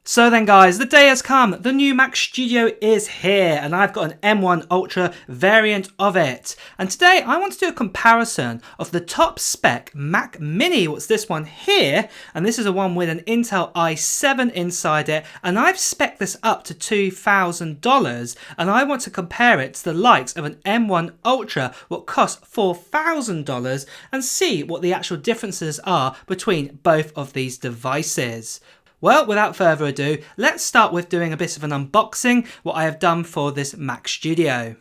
So then guys, the day has come, the new Mac Studio is here and I've got an M1 Ultra variant of it. And today I want to do a comparison of the top spec Mac Mini, what's this one here, and this is a one with an Intel i7 inside it, and I've spec'd this up to $2,000 and I want to compare it to the likes of an M1 Ultra, what costs $4,000, and see what the actual differences are between both of these devices. Well, without further ado, let's start with doing a bit of an unboxing, what I have done for this Mac Studio.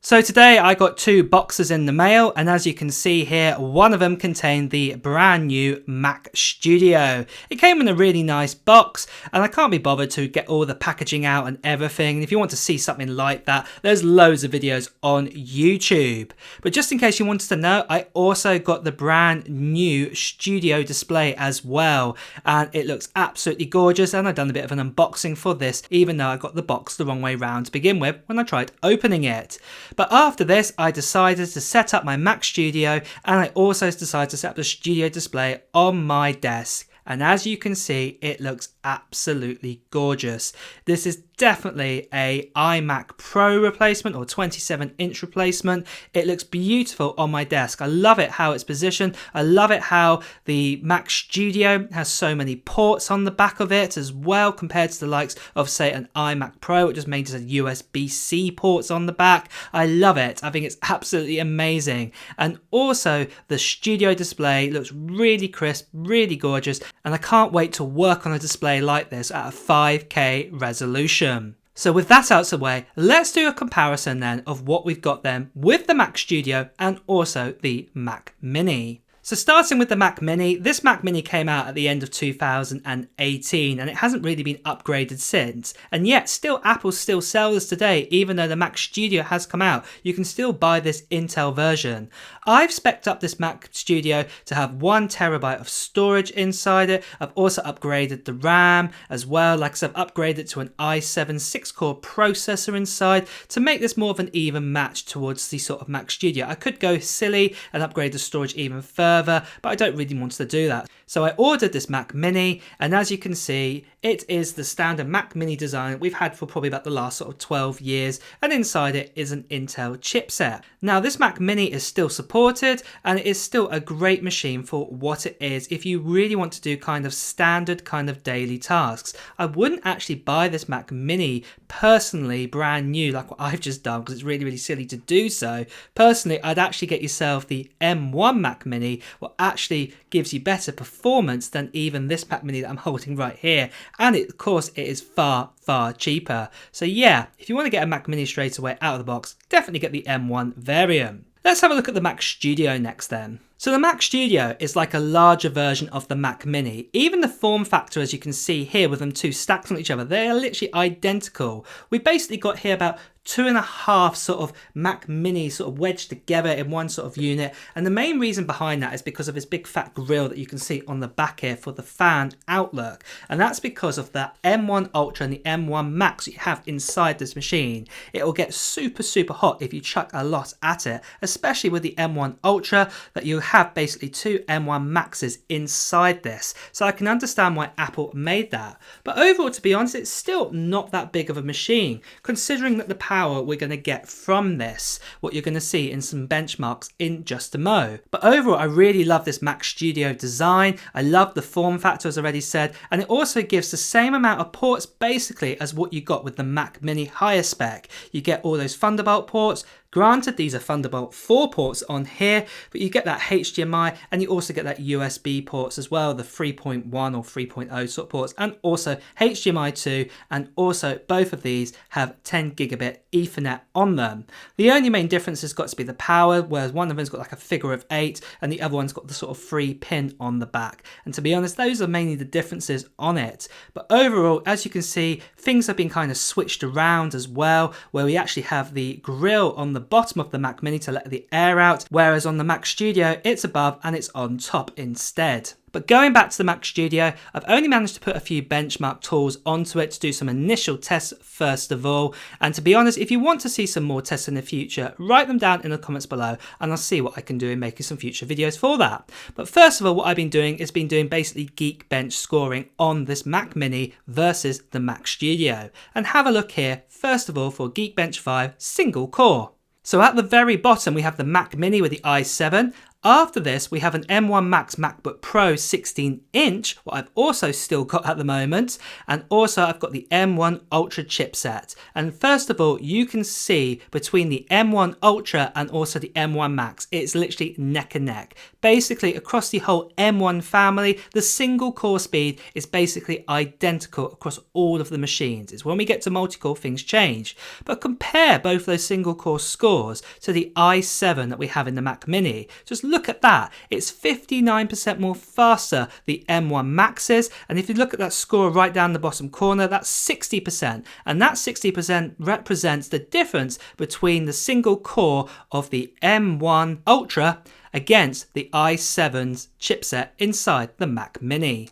So today I got two boxes in the mail, and as you can see here, one of them contained the brand new Mac Studio. It came in a really nice box, and I can't be bothered to get all the packaging out and everything. And if you want to see something like that, there's loads of videos on YouTube. But just in case you wanted to know, I also got the brand new Studio display as well, and it looks absolutely gorgeous, and I've done a bit of an unboxing for this, even though I got the box the wrong way round to begin with when I tried opening it. But after this, I decided to set up my Mac Studio, and I also decided to set up the Studio display on my desk. And as you can see, it looks absolutely gorgeous. This is definitely a iMac Pro replacement or 27-inch replacement. It looks beautiful on my desk. I love it how it's positioned. I love it how the Mac Studio has so many ports on the back of it as well, compared to the likes of, say, an iMac Pro, which just made it USB-C ports on the back. I love it. I think it's absolutely amazing. And also the Studio display looks really crisp, really gorgeous, and I can't wait to work on a display like this at a 5K resolution. So with that out of the way, let's do a comparison then of what we've got then with the Mac Studio and also the Mac Mini. So starting with the Mac Mini, this Mac Mini came out at the end of 2018 and it hasn't really been upgraded since. And yet still Apple still sells this today, even though the Mac Studio has come out. You can still buy this Intel version. I've spec'd up this Mac Studio to have 1 terabyte of storage inside it. I've also upgraded the RAM as well. Like I said, I've upgraded to an i7 6-core processor inside to make this more of an even match towards the sort of Mac Studio. I could go silly and upgrade the storage even further, but I don't really want to do that. So I ordered this Mac Mini, and as you can see, it is the standard Mac Mini design we've had for probably about the last sort of 12 years, and inside it is an Intel chipset. Now this Mac Mini is still supported, and it is still a great machine for what it is if you really want to do kind of standard kind of daily tasks. I wouldn't actually buy this Mac Mini personally brand new like what I've just done, because it's really silly to do so. Personally, I'd actually get yourself the M1 Mac Mini, what actually gives you better performance than even this Mac Mini that I'm holding right here, and of course it is far cheaper. So yeah, if you want to get a Mac Mini straight away out of the box, definitely get the M1 variant. Let's have a look at the Mac Studio next then. So the Mac Studio is like a larger version of the Mac Mini. Even the form factor, as you can see here with them two stacked on each other, they are literally identical. We basically got here about 2.5 sort of Mac Mini sort of wedged together in one sort of unit, and the main reason behind that is because of this big fat grille that you can see on the back here for the fan outlook, and that's because of the M1 Ultra and the M1 Max that you have inside this machine. It will get super hot if you chuck a lot at it, especially with the M1 Ultra, that you have basically two M1 Maxes inside this. So I can understand why Apple made that, but overall, to be honest, it's still not that big of a machine, considering that the power we're going to get from this, what you're going to see in some benchmarks in just a mo. But overall, I really love this Mac Studio design. I love the form factor, as I already said, and it also gives the same amount of ports basically as what you got with the Mac Mini higher spec. You get all those Thunderbolt ports. Granted, these are Thunderbolt 4 ports on here, but you get that HDMI and you also get that USB ports as well, the 3.1 or 3.0 sort of ports, and also HDMI 2, and also both of these have 10 gigabit Ethernet on them. The only main difference has got to be the power, whereas one of them's got like a figure of 8 and the other one's got the sort of 3 pin on the back. And to be honest, those are mainly the differences on it. But overall, as you can see, things have been kind of switched around as well, where we actually have the grille on the bottom of the Mac Mini to let the air out, whereas on the Mac Studio it's above and it's on top instead. But going back to the Mac Studio, I've only managed to put a few benchmark tools onto it to do some initial tests first of all. And to be honest, if you want to see some more tests in the future, write them down in the comments below and I'll see what I can do in making some future videos for that. But first of all, what I've been doing is basically Geekbench scoring on this Mac Mini versus the Mac Studio. And have a look here, first of all, for Geekbench 5 single core. So at the very bottom, we have the Mac Mini with the i7. After this, we have an M1 Max MacBook Pro 16-inch, what I've also still got at the moment, and also I've got the M1 Ultra chipset. And first of all, you can see between the M1 Ultra and also the M1 Max, it's literally neck and neck. Basically, across the whole M1 family, the single core speed is basically identical across all of the machines. It's when we get to multi-core, things change. But compare both those single core scores to the i7 that we have in the Mac Mini. Just look at that, it's 59% more faster, the M1 Max is, and if you look at that score right down the bottom corner, that's 60%, and that 60% represents the difference between the single core of the M1 Ultra against the i7's chipset inside the Mac Mini.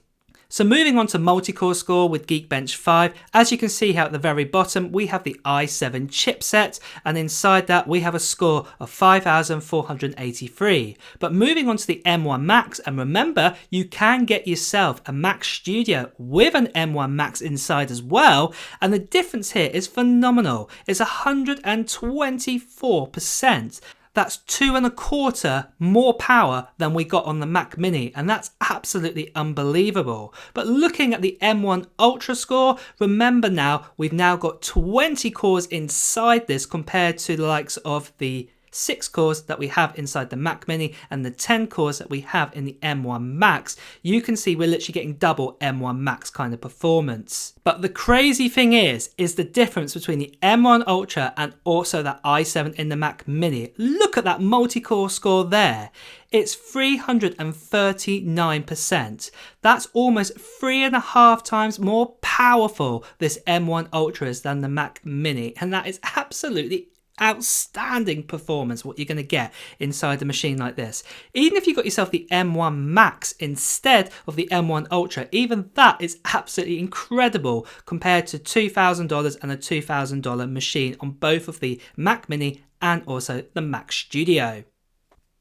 So moving on to multi-core score with Geekbench 5, as you can see here at the very bottom, we have the i7 chipset, and inside that we have a score of 5,483. But moving on to the M1 Max, and remember, you can get yourself a Mac Studio with an M1 Max inside as well, and the difference here is phenomenal. It's 124%. That's 2.25 more power than we got on the Mac Mini, and that's absolutely unbelievable. But looking at the M1 Ultra score, remember now, we've now got 20 cores inside this compared to the likes of the 6 cores that we have inside the Mac Mini and the 10 cores that we have in the M1 Max. You can see we're literally getting double M1 Max kind of performance. But the crazy thing is the difference between the M1 Ultra and also that i7 in the Mac Mini. Look at that multi-core score there. It's 339%. That's almost 3.5 times more powerful, this M1 Ultra is, than the Mac Mini. And that is absolutely outstanding performance what you're going to get inside a machine like this. Even if you got yourself the M1 Max instead of the M1 Ultra, even that is absolutely incredible compared to $2,000 and a $2,000 machine on both of the Mac Mini and also the Mac Studio.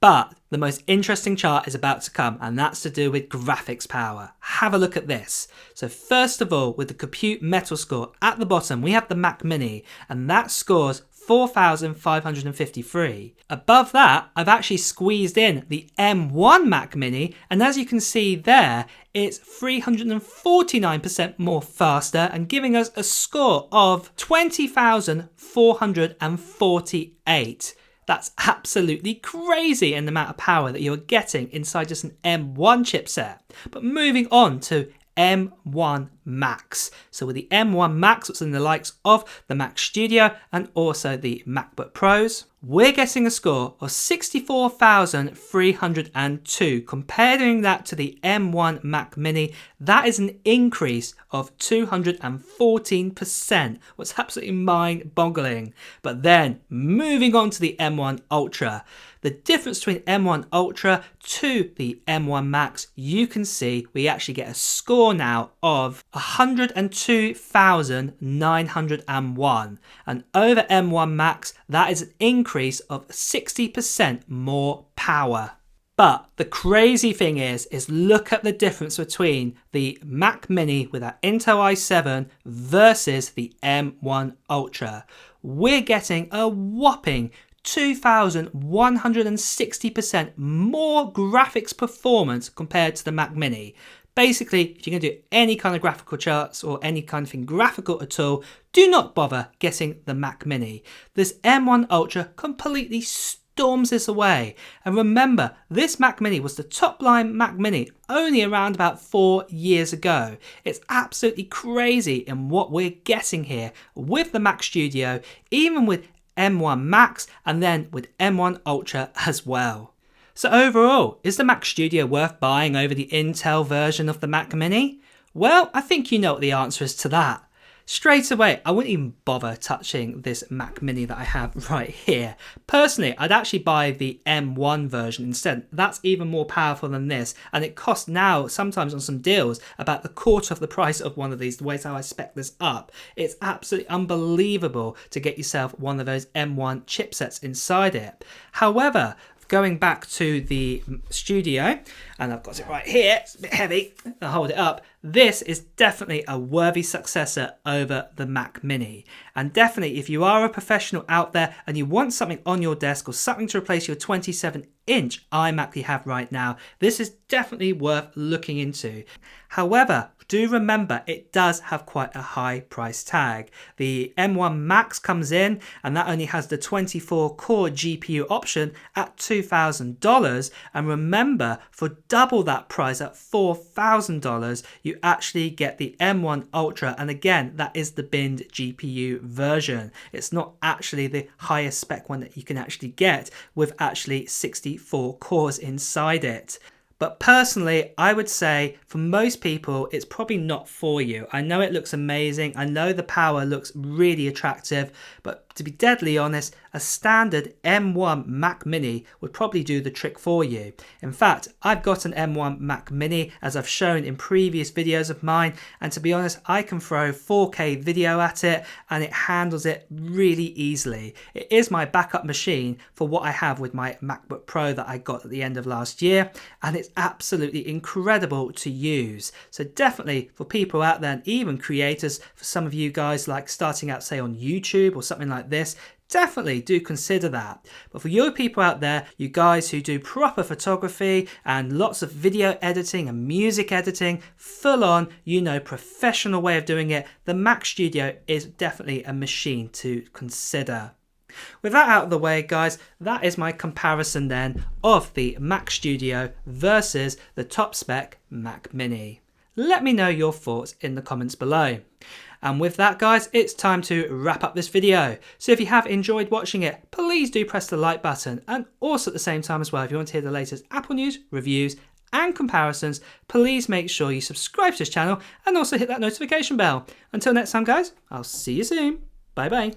But the most interesting chart is about to come, and that's to do with graphics power. Have a look at this. So first of all, with the Compute Metal score at the bottom, we have the Mac Mini, and that scores 4,553. Above that, I've actually squeezed in the M1 Mac Mini, and as you can see there, it's 349% more faster and giving us a score of 20,448. That's absolutely crazy in the amount of power that you're getting inside just an M1 chipset. But moving on to M1 Max. So with the M1 Max, what's in the likes of the Mac Studio and also the MacBook Pros, we're getting a score of 64,302. Comparing that to the M1 Mac Mini, that is an increase of 214%. What's absolutely mind-boggling. But then moving on to the M1 Ultra, the difference between M1 Ultra to the M1 Max, you can see we actually get a score now of 102,901. And over M1 Max, that is an increase of 60% more power. But the crazy thing is look at the difference between the Mac Mini with our Intel i7 versus the M1 Ultra. We're getting a whopping 2,160% more graphics performance compared to the Mac Mini. Basically, if you're going to do any kind of graphical charts or any kind of thing graphical at all, do not bother getting the Mac Mini. This M1 Ultra completely storms this away. And remember, this Mac Mini was the top line Mac Mini only around about 4 years ago. It's absolutely crazy in what we're getting here with the Mac Studio, even with M1 Max and then with M1 Ultra as well. So overall, is the Mac Studio worth buying over the Intel version of the Mac Mini? Well, I think you know what the answer is to that. Straight away, I wouldn't even bother touching this Mac Mini that I have right here. Personally, I'd actually buy the M1 version instead. That's even more powerful than this, and it costs now, sometimes on some deals, about the quarter of the price of one of these, the way how I spec this up. It's absolutely unbelievable to get yourself one of those M1 chipsets inside it. However, going back to the studio, and I've got it right here, it's a bit heavy, I'll hold it up. This is definitely a worthy successor over the Mac Mini. And definitely, if you are a professional out there and you want something on your desk or something to replace your 27-inch iMac you have right now, this is definitely worth looking into. However, do remember it does have quite a high price tag. The M1 Max comes in and that only has the 24-core GPU option at $2,000. And remember, for double that price at $4,000, you actually get the M1 Ultra, and again, that is the binned GPU version. It's not actually the highest spec one that you can actually get with actually 64 cores inside it. But personally, I would say for most people, it's probably not for you. I know it looks amazing. I know the power looks really attractive, but to be deadly honest, a standard M1 Mac Mini would probably do the trick for you. In fact, I've got an M1 Mac Mini, as I've shown in previous videos of mine, and to be honest, I can throw 4K video at it and it handles it really easily. It is my backup machine for what I have with my MacBook Pro that I got at the end of last year, and it's absolutely incredible to use. So definitely for people out there, and even creators, for some of you guys like starting out say on YouTube or something like this, definitely do consider that. But for you people out there, you guys who do proper photography and lots of video editing and music editing, full on, you know, professional way of doing it, the Mac Studio is definitely a machine to consider. With that out of the way, guys, that is my comparison then of the Mac Studio versus the top spec Mac Mini. Let me know your thoughts in the comments below. And with that, guys, it's time to wrap up this video. So if you have enjoyed watching it, please do press the like button. And also at the same time as well, if you want to hear the latest Apple news, reviews, and comparisons, please make sure you subscribe to this channel and also hit that notification bell. Until next time, guys, I'll see you soon. Bye bye.